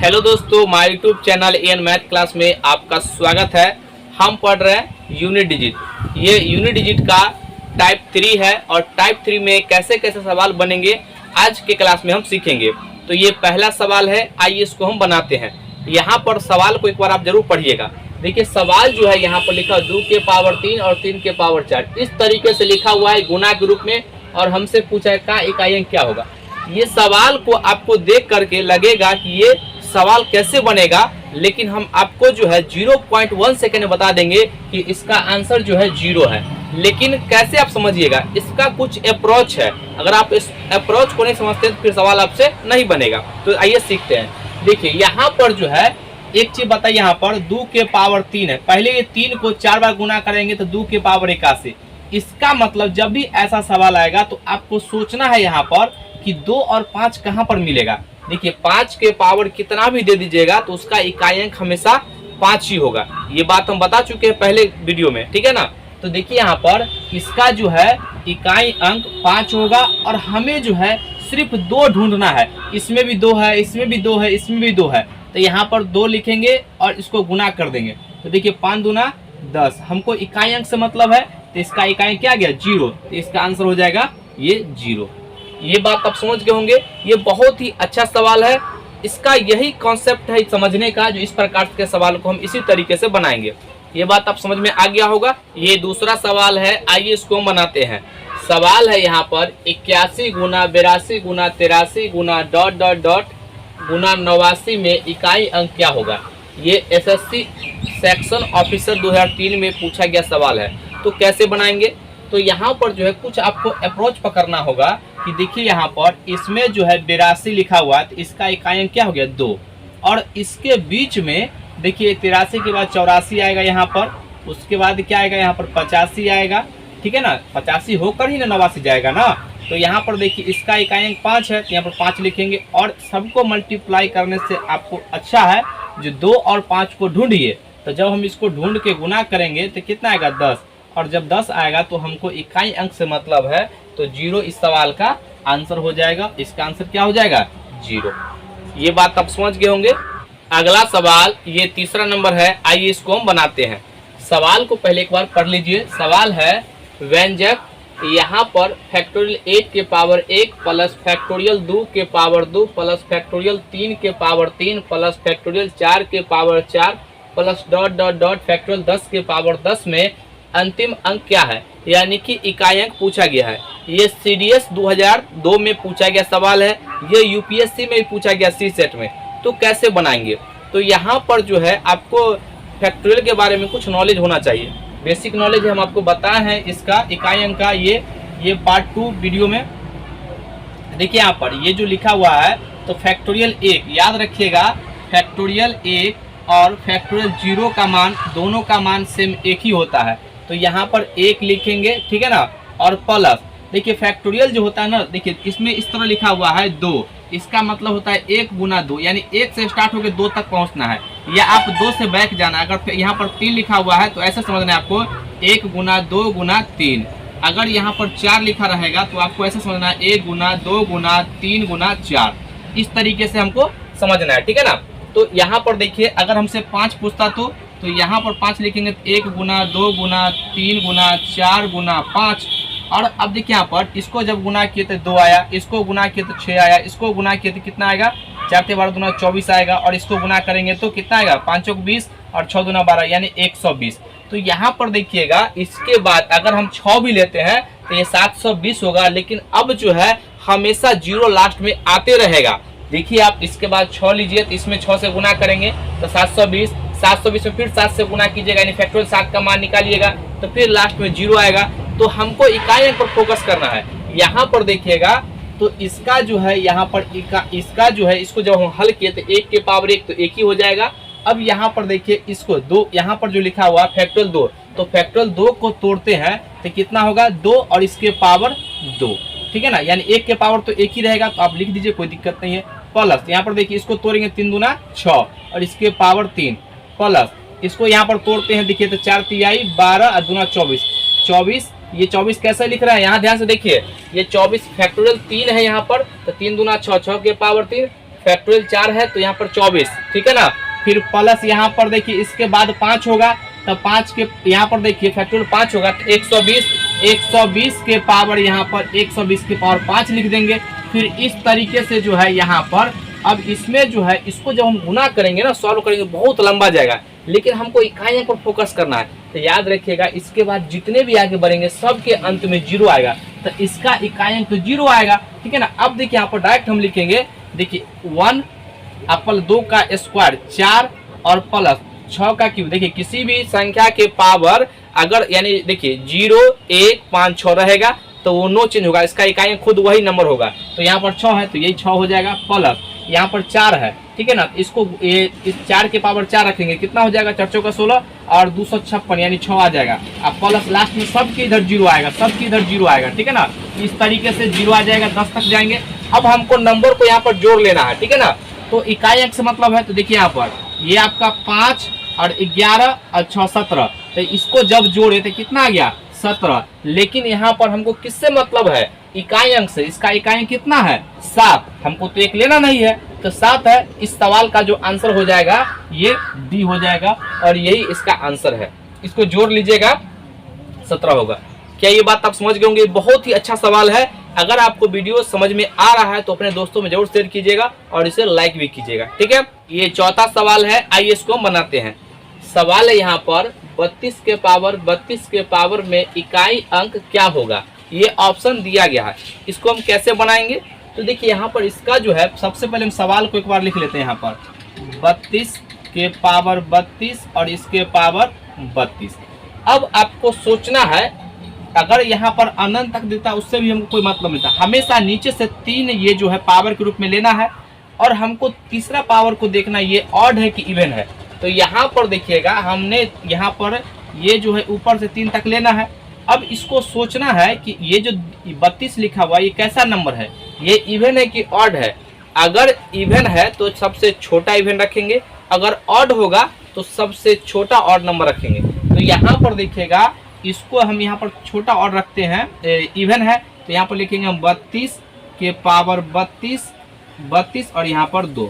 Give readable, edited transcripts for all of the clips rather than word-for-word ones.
Hello दोस्तों, my YouTube channel N math class में आपका स्वागत है। हम पढ़ रहे हैं यूनिट डिजिट। ये यूनिट डिजिट का टाइप 3 है और टाइप 3 में कैसे कैसे सवाल बनेंगे आज के क्लास में हम सीखेंगे। तो ये पहला सवाल है, आइए इसको हम बनाते हैं। यहाँ पर सवाल को एक बार आप जरूर पढ़िएगा। देखिए सवाल जो है यहाँ पर लिखा 2 के पावर 3 और 3 के पावर 4 इस तरीके से लिखा हुआ है गुना के रूप में, और हमसे पूछा है का इकाई अंक क्या होगा। ये सवाल को आपको देख करके लगेगा कि ये सवाल कैसे बनेगा, लेकिन हम आपको जो है 0.1 सेकेंड में बता देंगे कि इसका आंसर जो है 0 है। लेकिन कैसे आप समझिएगा, इसका कुछ अप्रोच है। अगर आप इस अप्रोच को नहीं समझते तो फिर सवाल आपसे नहीं बनेगा। तो आइए सीखते हैं। देखिए यहाँ पर जो है एक चीज बताइए, यहाँ पर 2 के पावर 3 है। पहले ये 3 को 4 बार गुना करेंगे तो 2 के पावर 81। इसका मतलब जब भी ऐसा सवाल आएगा तो आपको सोचना है यहाँ पर कि 2 और 5 कहाँ पर मिलेगा। देखिए 5 के पावर कितना भी दे दीजिएगा तो उसका इकाई अंक हमेशा 5 ही होगा। ये बात हम बता चुके हैं पहले वीडियो में, ठीक है ना। तो देखिए यहाँ पर इसका जो है इकाई अंक 5 होगा और हमें जो है सिर्फ 2 ढूंढना है। इसमें भी 2 है, इसमें भी 2 है, इसमें भी 2 है। तो यहाँ पर 2 लिखेंगे और इसको गुना कर देंगे। तो देखिए 5 दूना 10। हमको इकाई अंक से मतलब है, तो इसका इकाई क्या गया 0। तो इसका आंसर हो जाएगा ये 0। ये बात आप समझ गए होंगे। ये बहुत ही अच्छा सवाल है। इसका यही कॉन्सेप्ट है समझने का, जो इस प्रकार के सवाल को हम इसी तरीके से बनाएंगे। ये बात आप समझ में आ गया होगा। ये दूसरा सवाल है, आइए इसको हम बनाते हैं। सवाल है यहाँ पर 81 गुना 82 गुना 83 गुना ... गुना 89 में इकाई अंक क्या होगा। ये एसएससी सेक्शन ऑफिसर 2003 में पूछा गया सवाल है। तो कैसे बनाएंगे, तो यहाँ पर जो है कुछ आपको अप्रोच पकड़ना होगा कि देखिए यहाँ पर इसमें जो है 82 लिखा हुआ है, तो इसका इकाई अंक क्या हो गया 2। और इसके बीच में देखिए 83 के बाद 84 आएगा यहाँ पर, उसके बाद क्या आएगा यहाँ पर 85 आएगा, ठीक है ना। 85 होकर ही ना 89 जाएगा ना। तो यहाँ पर देखिए इसका इकाई अंक 5 है, तो यहाँ पर 5 लिखेंगे और सबको मल्टीप्लाई करने से आपको अच्छा है जो 2 और 5 को ढूंढिए। तो जब हम इसको ढूंढ के गुना करेंगे तो कितना आएगा 10, और जब 10 आएगा तो हमको इकाई अंक से मतलब है, तो 0 इस सवाल का आंसर हो जाएगा। इसका आंसर क्या हो जाएगा 0। ये बात आप समझ गए होंगे। अगला सवाल ये तीसरा नंबर है, आइए इसको हम बनाते हैं। सवाल को पहले एक बार पढ़ लीजिए। सवाल है व्यंजक यहाँ पर फैक्टोरियल 8 के पावर 1 प्लस फैक्टोरियल 2 के पावर 2 प्लस फैक्टोरियल 3 के पावर 3 प्लस फैक्टोरियल 4 के पावर 4 प्लस ... फैक्टोरियल 10 के पावर 10 में अंतिम अंक क्या है, यानी कि इकाई अंक पूछा गया है। ये सीडीएस 2002 में पूछा गया सवाल है। ये यूपीएससी में भी पूछा गया सी सेट में। तो कैसे बनाएंगे, तो यहाँ पर जो है आपको फैक्टोरियल के बारे में कुछ नॉलेज होना चाहिए। बेसिक नॉलेज हम आपको बताए हैं इसका इकाई अंक का। ये पार्ट 2 वीडियो में देखिए यहाँ पर ये जो लिखा हुआ है, तो फैक्टोरियल 1 याद रखिएगा, फैक्टोरियल 1 और फैक्टोरियल 0 का मान, दोनों का मान सेम एक ही होता है। तो यहाँ पर 1 लिखेंगे, ठीक है ना, और प्लस देखिए फैक्टोरियल जो होता है ना, देखिए इसमें इस तरह लिखा हुआ है 2, इसका मतलब होता है 1 गुना 2, यानी 1 से स्टार्ट होकर 2 तक पहुंचना है, या आप 2 से बैक जाना। अगर यहाँ पर 3 लिखा हुआ है तो ऐसे समझना है आपको 1 गुना 2 गुना 3। अगर यहाँ पर 4 लिखा रहेगा तो आपको ऐसे समझना है 1 गुना 2 गुना 3 गुना 4। इस तरीके से हमको समझना है, ठीक है ना। तो यहाँ पर देखिए अगर हमसे 5 पूछता तो यहाँ पर 5 लिखेंगे, 1 गुना 2 गुना 3 गुना 4 गुना 5। और अब देखिए यहाँ पर इसको जब गुना किए तो 2 आया, इसको गुना किए तो 6 आया, इसको गुना किए तो कितना आएगा 4 से 12 दूना 24 आएगा, और इसको गुना करेंगे तो कितना आएगा 5 चौक 20 और 6 दूना 12 यानी 120। तो यहाँ पर देखिएगा इसके बाद अगर हम 6 भी लेते हैं तो ये 720 होगा। लेकिन अब जो है हमेशा 0 लास्ट में आते रहेगा। देखिए आप इसके बाद 6 लीजिए, तो इसमें 6 से गुना करेंगे तो 720 में फिर 7 से गुना कीजिएगा, यानी फैक्टोरियल 7 का मान निकालिएगा, तो फिर लास्ट में 0 आएगा। तो हमको इकाई अंक पर फोकस करना है। यहाँ पर देखिएगा तो इसका जो है यहाँ पर इसका जो है, इसको जब हम हल किए तो 1 के पावर 1 तो 1 ही हो जाएगा। अब यहाँ पर देखिए इसको 2, यहाँ पर जो लिखा हुआ फैक्टोरियल 2, तो फैक्टोरियल 2 को तोड़ते हैं तो कितना होगा 2 और इसके पावर 2, ठीक है ना, यानी 1 के पावर तो 1 ही रहेगा। तो आप लिख दीजिए, कोई दिक्कत नहीं है। प्लस यहाँ पर देखिए इसको तोड़ेंगे 3 दूना 6 और इसके पावर 3, प्लस इसको यहाँ पर तोड़ते हैं, देखिए तो 4 तिहाई 12 और दूना 24। ये 24 कैसे लिख रहा है, यहाँ ध्यान से देखिए, ये 24 फैक्टोरियल 3 है यहाँ पर, तो 3 दूना 6, 6 के पावर 3 फैक्टोरियल 4 है तो यहाँ पर 24, ठीक है ना। फिर प्लस यहाँ पर देखिए इसके बाद 5 होगा, तो 5 के यहाँ पर देखिए फैक्टोरियल 5 होगा तो 120 के पावर यहाँ पर 120 के पावर 5 लिख देंगे। फिर इस तरीके से जो है यहाँ पर अब इसमें जो है इसको जब हम गुना करेंगे ना, सॉल्व करेंगे, बहुत लंबा जाएगा, लेकिन हमको इकाइयों पर फोकस करना है। तो याद रखिएगा इसके बाद जितने भी आगे बढ़ेंगे सबके अंत में 0 आएगा, तो इसका इकाई तो 0 आएगा, ठीक है ना। अब देखिए यहाँ पर डायरेक्ट हम लिखेंगे, देखिए 1 अपल 2 का स्क्वायर 4 और प्लस 6 का क्यूब। देखिए किसी भी संख्या के पावर अगर यानी देखिए 0 1 5 6 रहेगा तो वो नो चेंज होगा, इसका इकाई खुद वही नंबर होगा। तो यहाँ पर 6 है तो यही 6 हो जाएगा, प्लस यहाँ पर 4 है, ठीक है ना। इसको इस 4 के पावर 4 रखेंगे, कितना हो जाएगा 4 का 16 और 256 यानी 6 आ जाएगा। अब प्लस लास्ट में सबके इधर 0 आएगा, सबके इधर 0 आएगा, ठीक है ना। इस तरीके से 0 आ जाएगा, 10 तक जाएंगे। अब हमको नंबर को यहाँ पर जोड़ लेना है, ठीक है ना। तो इकाई अंक से मतलब है, तो देखिए यहाँ पर ये आपका 5 और 11 और 6 17, तो इसको जब जोड़े तो कितना आ गया 17। लेकिन यहाँ पर हमको किससे मतलब है, इकाई अंक से। इसका इकाई कितना है 7, हमको तो एक लेना नहीं है तो 7 है। इस सवाल का जो आंसर हो जाएगा ये डी हो जाएगा और यही इसका आंसर है। इसको जोड़ लीजिएगा 17 होगा। क्या ये बात आप समझ गए होंगे? बहुत ही अच्छा सवाल है। अगर आपको वीडियो समझ में आ रहा है तो अपने दोस्तों में जरूर शेयर कीजिएगा और इसे लाइक भी कीजिएगा, ठीक है। ये चौथा सवाल है, आइए इसको बनाते हैं। सवाल है यहाँ पर 32 के पावर में इकाई अंक क्या होगा, ये ऑप्शन दिया गया है। इसको हम कैसे बनाएंगे, तो देखिए यहाँ पर इसका जो है सबसे पहले हम सवाल को एक बार लिख लेते हैं। यहाँ पर 32 के पावर 32 और इसके पावर 32। अब आपको सोचना है, अगर यहाँ पर अनंत तक देता उससे भी हमको कोई मतलब नहीं था, हमेशा नीचे से 3 ये जो है पावर के रूप में लेना है और हमको तीसरा पावर को देखना ये ऑड है कि इवन है। तो यहाँ पर देखिएगा हमने यहाँ पर ये जो है ऊपर से 3 तक लेना है। अब इसको सोचना है कि ये जो 32 लिखा हुआ ये कैसा नंबर है, ये इवन है कि ऑड है। अगर इवन है तो सबसे छोटा इवन रखेंगे, अगर ऑड होगा तो सबसे छोटा ऑड नंबर रखेंगे। तो यहाँ पर देखिएगा इसको हम यहाँ पर छोटा ऑड रखते हैं, इवन है तो यहाँ पर लिखेंगे हम 32 के पावर 32 और यहाँ पर 2।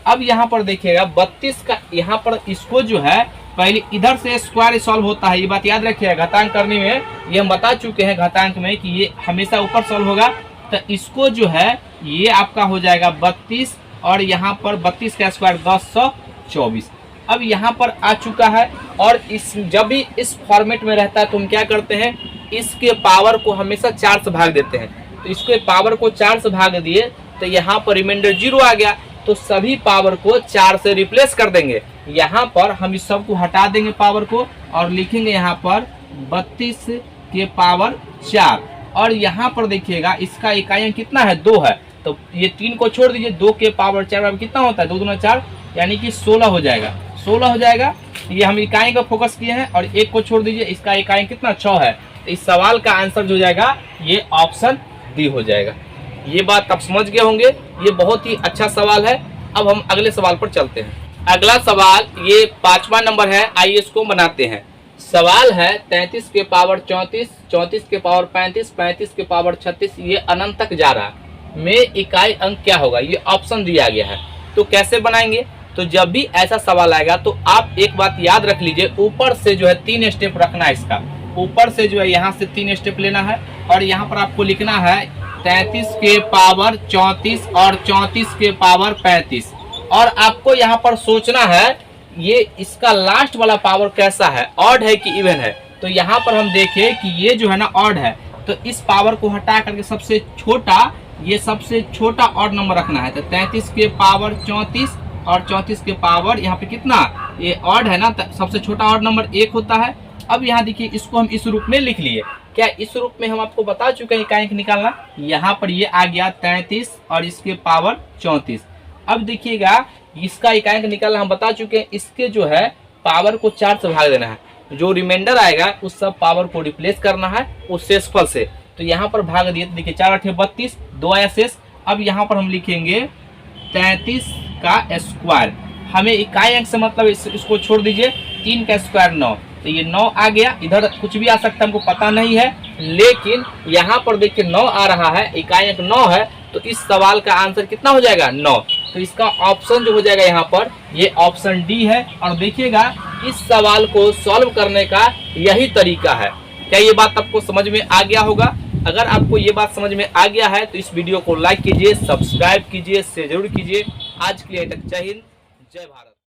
अब यहाँ पर देखिएगा 32 का यहाँ पर इसको जो है पहले इधर से स्क्वायर सॉल्व होता है, ये बात याद रखिएगा। घातांक करने में ये हम बता चुके हैं घातांक में कि ये हमेशा ऊपर सॉल्व होगा। तो इसको जो है ये आपका हो जाएगा 32 और यहाँ पर 32 का स्क्वायर 1024। अब यहाँ पर आ चुका है और इस जब भी इस फॉर्मेट में रहता है तो हम क्या करते हैं, इसके पावर को हमेशा 4 से भाग देते हैं। तो इसके पावर को 4 से भाग दिए तो यहाँ पर रिमाइंडर 0 आ गया, तो सभी पावर को 4 से रिप्लेस कर देंगे। यहाँ पर हम इस सब को हटा देंगे पावर को और लिखेंगे यहाँ पर 32 के पावर 4 और यहाँ पर देखिएगा इसका इकाई कितना है 2 है, तो ये 3 को छोड़ दीजिए, 2 के पावर 4 कितना होता है 2 दूना 4 यानी कि 16 हो जाएगा। 16 हो जाएगा, ये हम इकाई का फोकस किए हैं और 1 को छोड़ दीजिए, इसका इकाई कितना 6 है। तो इस सवाल का आंसर जो जाएगा ये ऑप्शन डी हो जाएगा। ये बात आप समझ गए होंगे, ये बहुत ही अच्छा सवाल है। अब हम अगले सवाल पर चलते हैं। अगला सवाल ये 5वां नंबर है, आइए इसको बनाते हैं। सवाल है 33 के पावर 34, 34 के पावर 35, 35 के पावर 36, ये अनंत तक जा रहा है में इकाई अंक क्या होगा, ये ऑप्शन दिया गया है। तो कैसे बनाएंगे, तो जब भी ऐसा सवाल आएगा तो आप एक बात याद रख लीजिए, ऊपर से जो है 3 स्टेप रखना है। इसका ऊपर से जो है यहाँ से 3 स्टेप लेना है और यहाँ पर आपको लिखना है 33 के पावर 34 और 34 के पावर 35। और आपको यहाँ पर सोचना है ये इसका लास्ट वाला पावर कैसा है, ऑड है कि इवन है। तो यहाँ पर हम देखें कि ये जो है ना ऑड है, तो इस पावर को हटा करके सबसे छोटा, ये सबसे छोटा ऑड नंबर रखना है। तो 33 के पावर 34 और 34 के पावर यहाँ पे कितना, ये ऑड है ना, तो सबसे छोटा ऑड नंबर 1 होता है। अब यहाँ देखिए इसको हम इस रूप में लिख लिए। क्या इस रूप में हम आपको बता चुके हैं इकाई निकालना, यहाँ पर ये आ गया 33 और इसके पावर 34। अब देखिएगा इसका इकाई निकालना हम बता चुके हैं, इसके जो है पावर को 4 से भाग देना है, जो रिमाइंडर आएगा उस सब पावर को रिप्लेस करना है उस शेषफल से। तो यहाँ पर भाग दिए, तो देखिए 4 8 32, 2 आया शेष। अब यहाँ पर हम लिखेंगे 33 का स्क्वायर, हमें इकाई अंक से मतलब इसको छोड़ दीजिए, 3 का स्क्वायर 9, तो ये 9 आ गया। इधर कुछ भी आ सकता है, हमको पता नहीं है, लेकिन यहाँ पर देखिए 9 आ रहा है, इकाई अंक 9 है, तो इस सवाल का आंसर कितना हो जाएगा 9। तो इसका ऑप्शन जो हो जाएगा यहाँ पर ये ऑप्शन डी है। और देखिएगा इस सवाल को सॉल्व करने का यही तरीका है। क्या ये बात आपको समझ में आ गया होगा? अगर आपको ये बात समझ में आ गया है तो इस वीडियो को लाइक कीजिए, सब्सक्राइब कीजिए, शेयर जरूर कीजिए। आज के लिए तक जय हिंद, जय भारत।